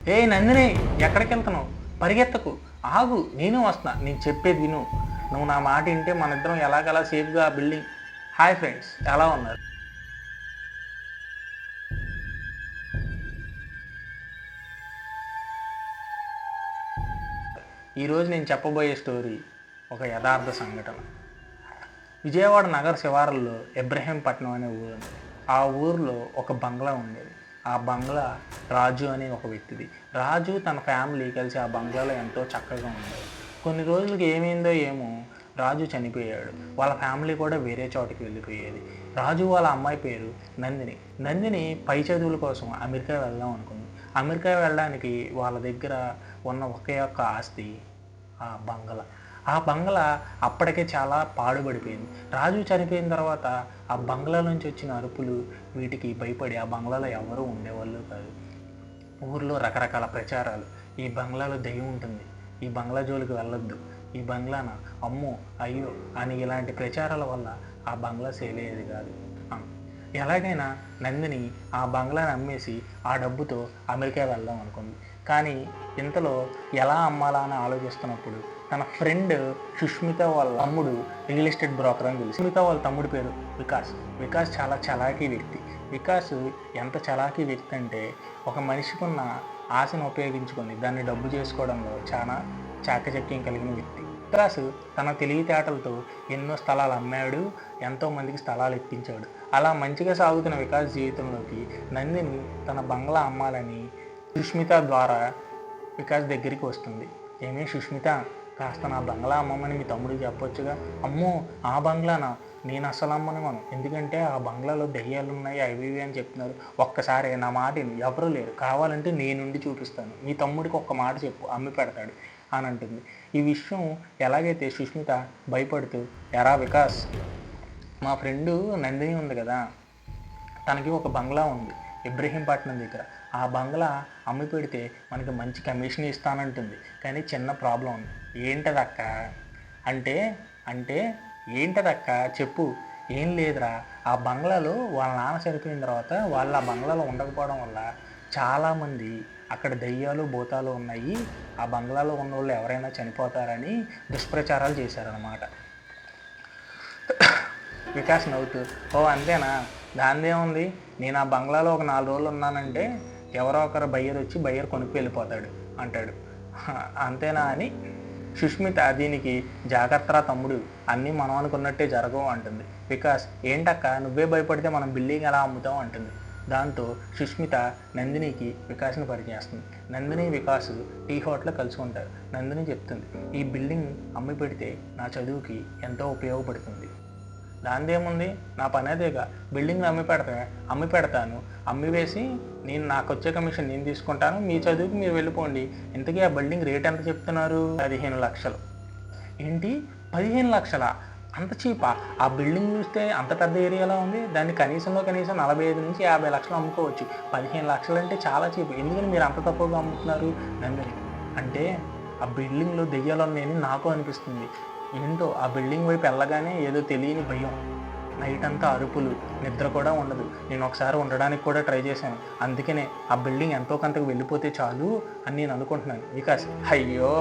ఏ నందిని, ఎక్కడికి వెళ్తున్నావు? పరిగెత్తకు, ఆగు, నేను వస్తున్నా. నేను చెప్పేది విను. నువ్వు నా మాట వింటే మన ఇద్దరం ఎలాగలా సేఫ్గా బిల్డింగ్. హాయ్ ఫ్రెండ్స్, ఎలా ఉన్నారు? ఈరోజు నేను చెప్పబోయే స్టోరీ ఒక యథార్థ సంఘటన. విజయవాడ నగర శివారుల్లో ఇబ్రహీంపట్నం అనే ఊరు ఉంది. ఆ ఊరిలో ఒక బంగ్లా ఉండేది. ఆ బంగ్లా రాజు అనే ఒక వ్యక్తిది. రాజు తన ఫ్యామిలీ కలిసి ఆ బంగ్లాలో ఎంతో చక్కగా ఉండేది. కొన్ని రోజులకి ఏమైందో ఏమో, రాజు చనిపోయాడు. వాళ్ళ ఫ్యామిలీ కూడా వేరే చోటికి వెళ్ళిపోయేది. రాజు వాళ్ళ అమ్మాయి పేరు నందిని. నందిని పై చదువుల కోసం అమెరికా వెళ్దాం అనుకుంది. అమెరికా వెళ్ళడానికి వాళ్ళ దగ్గర ఉన్న ఒకే ఒక్క ఆస్తి ఆ బంగ్లా. ఆ బంగ్లా అప్పటికే చాలా పాడుపడిపోయింది. రాజు చనిపోయిన తర్వాత ఆ బంగ్లా నుంచి వచ్చిన అరుపులు వీటికి భయపడి ఆ బంగ్లాలో ఎవరూ ఉండేవాళ్ళు కాదు. ఊర్లో రకరకాల ప్రచారాలు, ఈ బంగ్లాలో దెయ్యం ఉంటుంది, ఈ బంగ్లా జోలికి వెళ్ళొద్దు, ఈ బంగ్లాన అమ్మో అయ్యో అని ఇలాంటి ప్రచారాల వల్ల ఆ బంగ్లా సేల్ అయ్యేది కాదు. ఎలాగైనా నందిని ఆ బంగ్లాని అమ్మేసి ఆ డబ్బుతో అమెరికా వెళ్దాం అనుకుంది. కానీ ఇంతలో ఎలా అమ్మాలా అని ఆలోచిస్తున్నప్పుడు తన ఫ్రెండ్ సుష్మిత వాళ్ళ తమ్ముడు రియల్ ఎస్టేట్ బ్రోకర్ అని తెలుసు. సుష్మిత వాళ్ళ తమ్ముడి పేరు వికాస్. వికాస్ చాలా చలాకీ వ్యక్తి. వికాస్ ఎంత చలాకీ వ్యక్తి అంటే, ఒక మనిషికి ఉన్న ఆశను ఉపయోగించుకొని దాన్ని డబ్బు చేసుకోవడంలో చాలా చాకచక్యం కలిగిన వ్యక్తి. వికాస్ తన తెలివితేటలతో ఎన్నో స్థలాలు అమ్మాడు, ఎంతోమందికి స్థలాలు ఇప్పించాడు. అలా మంచిగా సాగుతున్న వికాస్ జీవితంలోకి నందిని తన బంగ్లా అమ్మాలని సుష్మిత ద్వారా వికాస్ దగ్గరికి వస్తుంది. ఏమీ సుష్మిత, కాస్త నా బంగ్లా అమ్మమని మీ తమ్ముడికి చెప్పొచ్చుగా. అమ్మో ఆ బంగ్లానా, నేను అసలు అమ్మను, ఎందుకంటే ఆ బంగ్లాలో దెయ్యాలు ఉన్నాయి అవి ఇవి అని చెప్తున్నారు. ఒక్కసారి నా మాట ఎవరూ లేరు, కావాలంటే నేనుండి చూపిస్తాను, మీ తమ్ముడికి ఒక్క మాట చెప్పు అమ్మి పెడతాడు అని అంటుంది. ఈ విషయం ఎలాగైతే సుష్మిత భయపడుతూ, ఎరా వికాస్, మా ఫ్రెండు నందిని ఉంది కదా, తనకి ఒక బంగ్లా ఉంది ఇబ్రహీంపట్నం దగ్గర. ఆ బంగ్లా అమ్మి పెడితే మనకి మంచి కమిషన్ ఇస్తానంటుంది. కానీ చిన్న ప్రాబ్లం ఉంది. ఏంటదక్క అంటే అంటే ఏంటదక్క చెప్పు. ఏం లేదురా, ఆ బంగ్లాలో వాళ్ళ నాన్న చనిపోయిన తర్వాత వాళ్ళు ఆ బంగ్లాలో ఉండకపోవడం వల్ల చాలామంది అక్కడ దయ్యాలు భూతాలు ఉన్నాయి, ఆ బంగ్లాలో ఉన్న వాళ్ళు ఎవరైనా చనిపోతారని దుష్ప్రచారాలు చేశారనమాట. వికాస్ నవ్వుతూ, ఓ అంతేనా, దానిదేముంది, నేను ఆ బంగ్లాలో ఒక 4 రోజులు ఉన్నానంటే ఎవరో ఒకరు బయ్యర్ వచ్చి బయ్యర్ కొనుక్కు వెళ్ళిపోతాడు అంటాడు. అంతేనా అని సుష్మిత దీనికి, జాగ్రత్తరా తమ్ముడు, అన్నీ మనం అనుకున్నట్టే జరగవు అంటుంది. వికాస్, ఏంటక్క నువ్వే భయపడితే మనం బిల్డింగ్ ఎలా అమ్ముతాం అంటుంది. దాంతో సుష్మిత నందినికి వికాస్ని పరిచయం చేస్తుంది. నందిని వికాస్ టీ హోటల్లో కలుసుకుంటారు. నందిని చెప్తుంది, ఈ బిల్డింగ్ అమ్మి పెడితే నా చదువుకి ఎంతో ఉపయోగపడుతుంది. దానిదేముంది, నా పని అదేగా, బిల్డింగ్ అమ్మి పెడతాను, అమ్మి వేసి నాకు వచ్చే కమిషన్ నేను తీసుకుంటాను, మీ చదువుకి మీరు వెళ్ళిపోండి. ఇంతకీ ఆ బిల్డింగ్ రేట్ ఎంత చెప్తున్నారు? 15 లక్షలు. ఏంటి 15 లక్షలా? అంత చీపా? ఆ బిల్డింగ్ చూస్తే అంత పెద్ద ఏరియాలో ఉంది, దాన్ని కనీసం 45 నుంచి 50 లక్షలు అమ్ముకోవచ్చు. 15 లక్షలు అంటే చాలా చీప్, ఎందుకని మీరు అంత తక్కువగా అమ్ముతున్నారు నందిని అంటే, ఆ బిల్డింగ్లో దెయ్యాలు ఉన్నాయని నాకు అనిపిస్తుంది. ఏంటో ఆ బిల్డింగ్ వైపు వెళ్ళగానే ఏదో తెలియని భయం, నైట్ అంతా అరుపులు, నిద్ర కూడా ఉండదు. నేను ఒకసారి ఉండడానికి కూడా ట్రై చేశాను, అందుకనే ఆ బిల్డింగ్ ఎంతో కొంతకు వెళ్ళిపోతే చాలు అని నేను అనుకుంటున్నాను. వికాస్, అయ్యో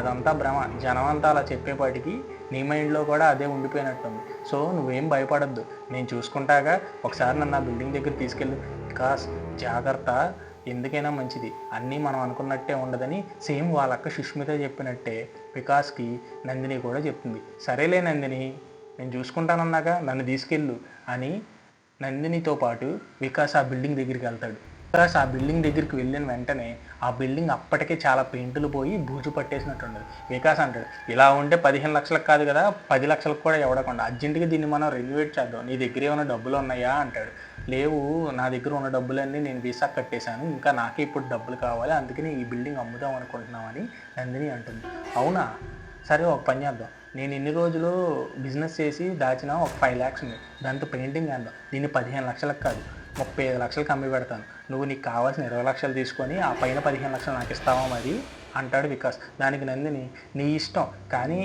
అదంతా భ్రమ, జనం అంతా అలా చెప్పేపాటికి నీ మైండ్లో కూడా అదే ఉండిపోయినట్టుంది. సో నువ్వేం భయపడద్దు, నేను చూసుకుంటాగా, ఒకసారి నన్ను ఆ బిల్డింగ్ దగ్గర తీసుకెళ్ళు. వికాస్ జాగ్రత్త, ఎందుకైనా మంచిది, అన్నీ మనం అనుకున్నట్టే ఉండదని సేమ్ వాళ్ళ అక్క సుష్మిత చెప్పినట్టే వికాస్కి నందిని కూడా చెప్తుంది. సరేలే నందిని, నేను చూసుకుంటానన్నాగా, నన్ను తీసుకెళ్ళు అని నందినితో పాటు వికాస్ ఆ బిల్డింగ్ దగ్గరికి వెళ్తాడు. వికాస్ ఆ బిల్డింగ్ దగ్గరికి వెళ్ళిన వెంటనే ఆ బిల్డింగ్ అప్పటికే చాలా పెయింట్లు పోయి బూజు పట్టేసినట్టు ఉండదు. వికాస్ అంటాడు, ఇలా ఉంటే 15 లక్షలకు కాదు కదా, 10 లక్షలకు కూడా ఇవ్వకుండా అర్జెంటుగా దీన్ని మనం రెన్యువేట్ చేద్దాం, నీ దగ్గర ఏమైనా డబ్బులు ఉన్నాయా అంటాడు. లేవు, నా దగ్గర ఉన్న డబ్బులన్నీ నేను వీసా కట్టేశాను, ఇంకా నాకే ఇప్పుడు డబ్బులు కావాలి, అందుకని ఈ బిల్డింగ్ అమ్ముదాం అనుకుంటున్నామని నందిని అంటుంది. అవునా, సరే ఒక పని చేద్దాం, నేను ఇన్ని రోజులు బిజినెస్ చేసి దాచిన ఒక 5 lakhs ఉంది, దాంతో పెయింటింగ్ వేద్దాం, దీన్ని 15 లక్షలకు కాదు 35 లక్షలకు అమ్మి పెడతాను, నువ్వు నీకు కావాల్సిన 20 లక్షలు తీసుకొని ఆ పైన 15 లక్షలు నాకు ఇస్తావా మరి అంటాడు వికాస్. దానికి నందిని, నీ ఇష్టం, కానీ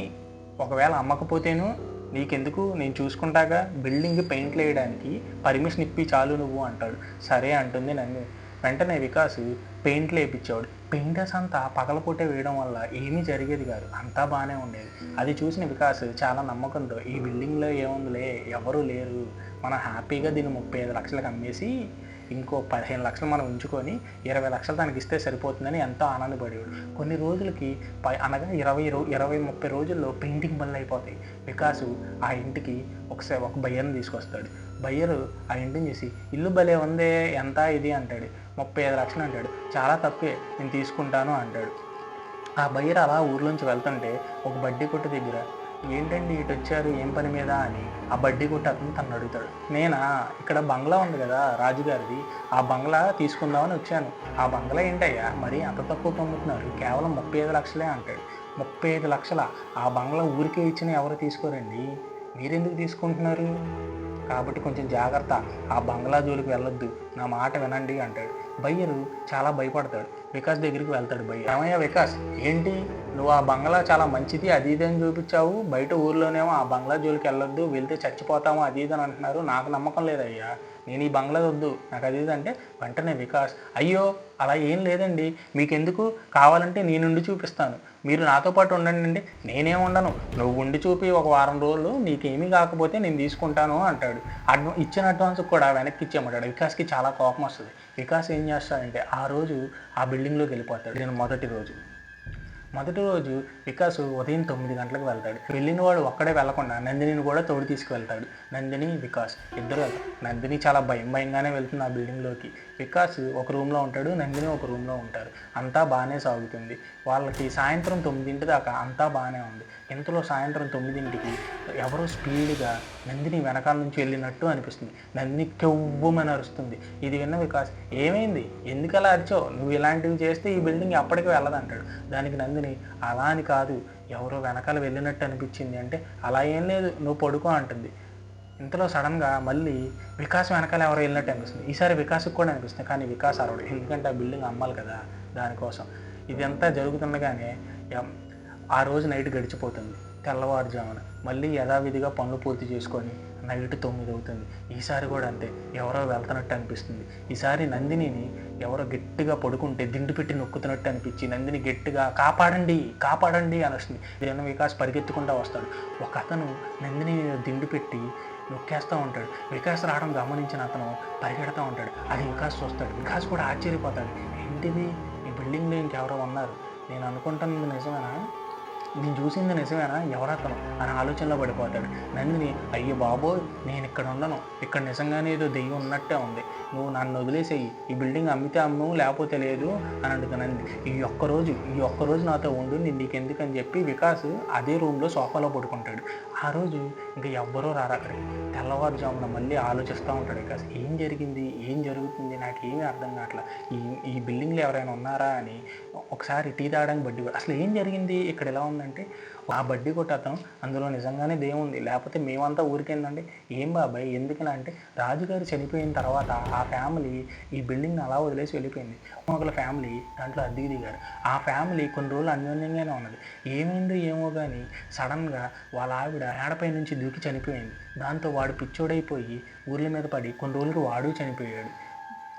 ఒకవేళ అమ్మకపోతేను నీకెందుకు, నేను చూసుకుంటాగా, బిల్డింగ్ పెయింట్లు వేయడానికి పర్మిషన్ ఇప్పి చాలు నువ్వు అంటాడు. సరే అంటుంది నందిని. వెంటనే వికాస్ పెయింట్లు వేయించాడు. పెయింటర్స్ అంతా పగలపూటే వేయడం వల్ల ఏమీ జరిగేది కాదు, అంతా బాగానే ఉండేది. అది చూసిన వికాస్ చాలా నమ్మకంతో ఈ బిల్డింగ్లో ఏముందిలే, ఎవరూ లేరు, మనం హ్యాపీగా దీన్ని 35 లక్షలకు అమ్మేసి ఇంకో 15 లక్షలు మనం ఉంచుకొని 20 లక్షలు దానికి ఇస్తే సరిపోతుందని ఎంతో ఆనందపడేవాడు. కొన్ని రోజులకి అనగా 20-30 రోజుల్లో పెయింటింగ్ పనులు అయిపోతాయి. వికాసు ఆ ఇంటికి ఒక బయ్యర్ని తీసుకొస్తాడు. బయ్యరు ఆ ఇంటిని చూసి, ఇల్లు భలే ఉందే, ఎంత ఇది అంటాడు. 35 లక్షలు అంటాడు. చాలా తక్కువే, నేను తీసుకుంటాను అంటాడు. ఆ బయ్యర్ అలా ఊర్లోంచి వెళ్తుంటే ఒక బడ్డీ కొట్టు దగ్గర, ఏంటండి ఇటు వచ్చారు, ఏం పని మీద అని ఆ బడ్డీ కొట్టు అతను తను అడుగుతాడు. నేనా, ఇక్కడ బంగ్లా ఉంది కదా రాజుగారిది, ఆ బంగ్లా తీసుకుందామని వచ్చాను. ఆ బంగ్లా ఏంటయ్యా మరి అంత తక్కువ పొందుతున్నారు, కేవలం 35 లక్షలే అంటాడు. 35 లక్షల ఆ బంగ్లా ఊరికే ఇచ్చిన ఎవరు తీసుకోరండి, మీరెందుకు తీసుకుంటున్నారు? కాబట్టి కొంచెం జాగ్రత్త, ఆ బంగ్లా జోలికి వెళ్ళొద్దు, నా మాట వినండి అంటాడు. బయ్యరు చాలా భయపడతాడు. వికాస్ దగ్గరికి వెళ్తాడు. బయ్యర్, ఏమయ్యా వికాస్, ఏంటి నువ్వు ఆ బంగ్లా చాలా మంచిది అది ఇది అని చూపించావు, బయట ఊర్లోనేమో ఆ బంగ్లా జోలికి వెళ్ళొద్దు, వెళ్తే చచ్చిపోతాము అది ఇది అని అంటున్నారు, నాకు నమ్మకం లేదయ్యా, నేను ఈ బంగ్లా వద్దు, నాకు అది ఇది అంటే వెంటనే వికాస్, అయ్యో అలా ఏం లేదండి, మీకెందుకు, కావాలంటే నేనుండి చూపిస్తాను, మీరు నాతో పాటు ఉండండి, నేనేం ఉండను, నువ్వు ఉండి చూపి ఒక వారం రోజులు నీకేమీ కాకపోతే నేను తీసుకుంటాను అంటాడు. ఇచ్చిన అడ్వాన్స్ కూడా వెనక్కి ఇచ్చేయమంటాడు. వికాస్కి చాలా కోపం వస్తుంది. వికాస్ ఏం చేస్తాడంటే ఆ రోజు ఆ బిల్డింగ్లోకి వెళ్ళిపోతాడు. నేను మొదటి రోజు వికాస్ ఉదయం 9 గంటలకు వెళ్తాడు. వెళ్ళిన వాడు ఒక్కడే వెళ్లకుండా నందినిని కూడా తోడు తీసుకువెళ్తాడు. నందిని వికాస్ ఇద్దరు వెళ్తారు. నందిని చాలా భయంగానే వెళ్తుంది ఆ బిల్డింగ్లోకి. వికాస్ ఒక రూమ్లో ఉంటాడు, నందిని ఒక రూమ్లో ఉంటారు. అంతా బాగానే సాగుతుంది వాళ్ళకి. సాయంత్రం 9 దాకా అంతా బాగానే ఉంది. ఇంతలో సాయంత్రం 9కి ఎవరో స్పీడ్గా నందిని వెనకాల నుంచి వెళ్ళినట్టు అనిపిస్తుంది. నందిని కెవ్వమని అరుస్తుంది. ఇది విన్న వికాస్, ఏమైంది, ఎందుకు అలా అరిచావు, నువ్వు ఇలాంటివి చేస్తే ఈ బిల్డింగ్ అప్పటికి వెళ్ళదంటాడు. దానికి నందిని, అలా అని కాదు, ఎవరో వెనకాల వెళ్ళినట్టు అనిపించింది అంటే, అలా ఏం లేదు, నువ్వు పడుకో అంటుంది. ఇంతలో సడన్గా మళ్ళీ వికాస్ వెనకాల ఎవరో వెళ్ళినట్టు అనిపిస్తుంది. ఈసారి వికాస్కి కూడా అనిపిస్తుంది, కానీ వికాస్ అరవడు, ఎందుకంటే ఆ బిల్డింగ్ అమ్మాలి కదా, దానికోసం. ఇదంతా జరుగుతుండగానే ఆ రోజు నైట్ గడిచిపోతుంది. తెల్లవారుజామున మళ్ళీ యథావిధిగా పనులు పూర్తి చేసుకొని నైట్ 9 అవుతుంది. ఈసారి కూడా అంతే, ఎవరో వెళ్తున్నట్టు అనిపిస్తుంది. ఈసారి నందినిని ఎవరో గట్టిగా పడుకుంటే దిండు పెట్టి నొక్కుతున్నట్టు అనిపించి నందిని గట్టిగా కాపాడండి అని వస్తుంది. దీని వికాస్ పరిగెత్తుకుంటూ వస్తాడు. ఒక అతను నందిని దిండు పెట్టి నొక్కేస్తూ ఉంటాడు. వికాస్ రావడం గమనించిన అతను పరిగెడుతూ ఉంటాడు. అది వికాస్ చూస్తాడు. వికాస్ కూడా ఆశ్చర్యపోతాడు. ఏంటిది, ఈ బిల్డింగ్లో ఇంకెవరో ఉన్నారు, నేను అనుకుంటున్నది నిజమేనా, నేను చూసింది నిజమేనా, ఎవరతను అని ఆలోచనలో పడిపోతాడు. నందిని, అయ్యో బాబోయ్, నేను ఇక్కడ ఉండను, ఇక్కడ నిజంగానే ఏదో దెయ్యం ఉన్నట్టే ఉంది, నువ్వు నన్ను వదిలేసేయి, ఈ బిల్డింగ్ అమ్మితే అమ్ము లేకపోతే లేదు అని అడుగుతానండి. ఈ ఒక్కరోజు నాతో ఉండు, నేను నీకెందుకు అని చెప్పి వికాస్ అదే రూమ్లో సోఫాలో పడుకుంటాడు. ఆ రోజు ఇంకా ఎవ్వరూ రారు అక్కడికి. తెల్లవారుజామున మళ్ళీ ఆలోచిస్తూ ఉంటాడు వికాస్, ఏం జరుగుతుంది నాకేమీ అర్థం కావట్లా, ఈ బిల్డింగ్లో ఎవరైనా ఉన్నారా అని. ఒకసారి టీ తాగడానికి బడ్డీ, అసలు ఏం జరిగింది ఇక్కడ, ఎలా ఉందంటే ఆ బడ్డీ కొట్టు అతను, అందులో నిజంగానే దేవుంది, లేకపోతే మేమంతా ఊరికేందండి, ఏం బాబాయ్ ఎందుకలా అంటే, రాజుగారు చనిపోయిన తర్వాత ఆ ఫ్యామిలీ ఈ బిల్డింగ్ని అలా వదిలేసి వెళ్ళిపోయింది. ఒకళ్ళ ఫ్యామిలీ దాంట్లో అద్దెకి దిగారు. ఆ ఫ్యామిలీ కొన్ని రోజులు అన్యోన్యంగానే ఉన్నది. ఏమైందో ఏమో కానీ సడన్గా వాళ్ళ ఆవిడ మేడపై నుంచి దూకి చనిపోయింది. దాంతో వాడు పిచ్చోడైపోయి ఊర్ల మీద పడి కొన్ని రోజులకు వాడు చనిపోయాడు.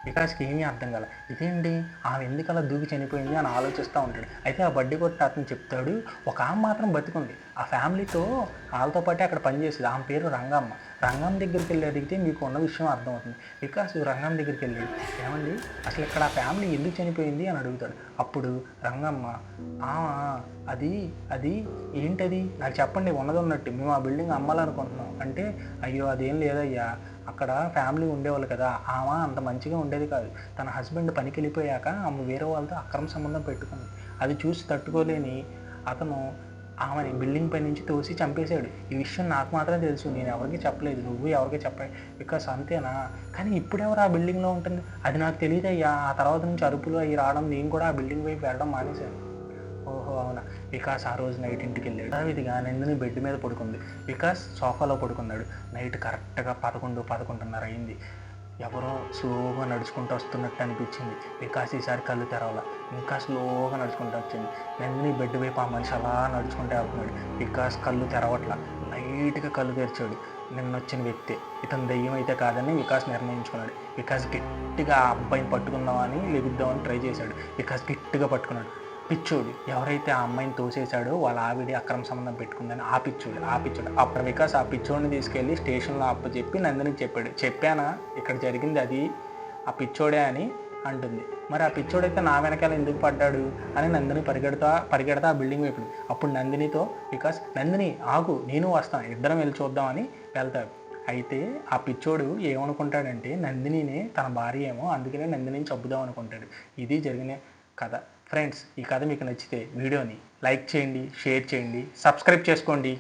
వికాస్కి ఏమీ అర్థం కాల, ఇదేంటి ఆమె ఎందుకలా దూకి చనిపోయింది అని ఆలోచిస్తూ ఉంటాడు. అయితే ఆ బడ్డీ కొట్టు అతను చెప్తాడు, ఒక ఆమె మాత్రం బతికుంది, ఆ ఫ్యామిలీతో వాళ్ళతో పాటే అక్కడ పనిచేసేది, ఆమె పేరు రంగమ్మ. రంగం దగ్గరికి వెళ్ళి అడిగితే మీకు ఉన్న విషయం అర్థమవుతుంది. వికాస్ రంగం దగ్గరికి వెళ్ళాడు. ఏమండి అసలు ఇక్కడ ఆ ఫ్యామిలీ ఎందుకు చనిపోయింది అని అడుగుతాడు. అప్పుడు రంగమ్మ, అది ఏంటది నాకు చెప్పండి, ఉన్నది ఉన్నట్టు, మేము ఆ బిల్డింగ్ అమ్మాలనుకుంటున్నాం అంటే, అయ్యో అదేం లేదయ్యా, అక్కడ ఫ్యామిలీ ఉండేవాళ్ళు కదా, ఆమె అంత మంచిగా ఉండేది కాదు, తన హస్బెండ్ పనికి వెళ్ళిపోయాక ఆమె వేరే వాళ్ళతో అక్రమ సంబంధం పెట్టుకుంది, అది చూసి తట్టుకోలేని అతను ఆమెని బిల్డింగ్ పై నుంచి తోసి చంపేశాడు. ఈ విషయం నాకు మాత్రమే తెలుసు, నేను ఎవరికి చెప్పలేదు, నువ్వు ఎవరికి చెప్పలేదు. బికాస్ అంతేనా, కానీ ఇప్పుడు ఎవరు ఆ బిల్డింగ్లో ఉంటుంది అది నాకు తెలియదయ్యా. ఆ తర్వాత నుంచి అరుపులు అవి రావడం, నేను కూడా ఆ బిల్డింగ్ వైపు వెళ్ళడం మానేశాను. ఓహో అవునా. వికాస్ ఆ రోజు నైట్ ఇంటికి వెళ్ళాడు. యథావిధిగా నందిని బెడ్ మీద పడుకుంది. వికాస్ సోఫాలో పడుకున్నాడు. నైట్ కరెక్ట్గా 11-11:30 అయింది. ఎవరో స్లోగా నడుచుకుంటూ వస్తున్నట్టు అనిపించింది. వికాస్ ఈసారి కళ్ళు తెరవాల, ఇంకా స్లోగా నడుచుకుంటూ వచ్చింది. నందిని బెడ్ వైపు ఆ మనిషి అలా నడుచుకుంటూ వెళ్తున్నాడు. వికాస్ కళ్ళు తెరవట్ల, లైట్గా కళ్ళు తెరిచాడు. నిన్న వచ్చిన వ్యక్తి, ఇతను దెయ్యం అయితే కాదని వికాస్ నిర్ణయించుకున్నాడు. వికాస్ గట్టిగా ఆ అబ్బాయిని పట్టుకుందామని లెగుద్దామని ట్రై చేశాడు. వికాస్ గట్టిగా పట్టుకున్నాడు. పిచ్చోడు ఎవరైతే ఆ అమ్మాయిని తోసేశాడో వాళ్ళ ఆవిడ అక్రమ సంబంధం పెట్టుకుందని ఆ పిచ్చోడు అప్పుడు వికాస్ ఆ పిచ్చోడిని తీసుకెళ్ళి స్టేషన్లో అప్పచెప్పి నందినికి చెప్పాడు. చెప్పానా ఇక్కడ జరిగింది అది ఆ పిచ్చోడే అని అంటుంది. మరి ఆ పిచ్చోడైతే నా వెనకాల ఎందుకు పడ్డాడు అని నందిని పరిగెడతా ఆ బిల్డింగ్ వైపు. అప్పుడు నందినితో వికాస్, నందిని ఆగు, నేను వస్తాను, ఇద్దరం వెళ్ళి చూద్దామని వెళ్తాడు. అయితే ఆ పిచ్చోడు ఏమనుకుంటాడంటే నందినినే తన భార్య ఏమో, అందుకనే నందినిని చంపుదాం అనుకుంటాడు. ఇది జరిగిన కథ. ఫ్రెండ్స్, ఈ కథ మీకు నచ్చితే వీడియోని లైక్ చేయండి, షేర్ చేయండి, సబ్స్క్రైబ్ చేసుకోండి.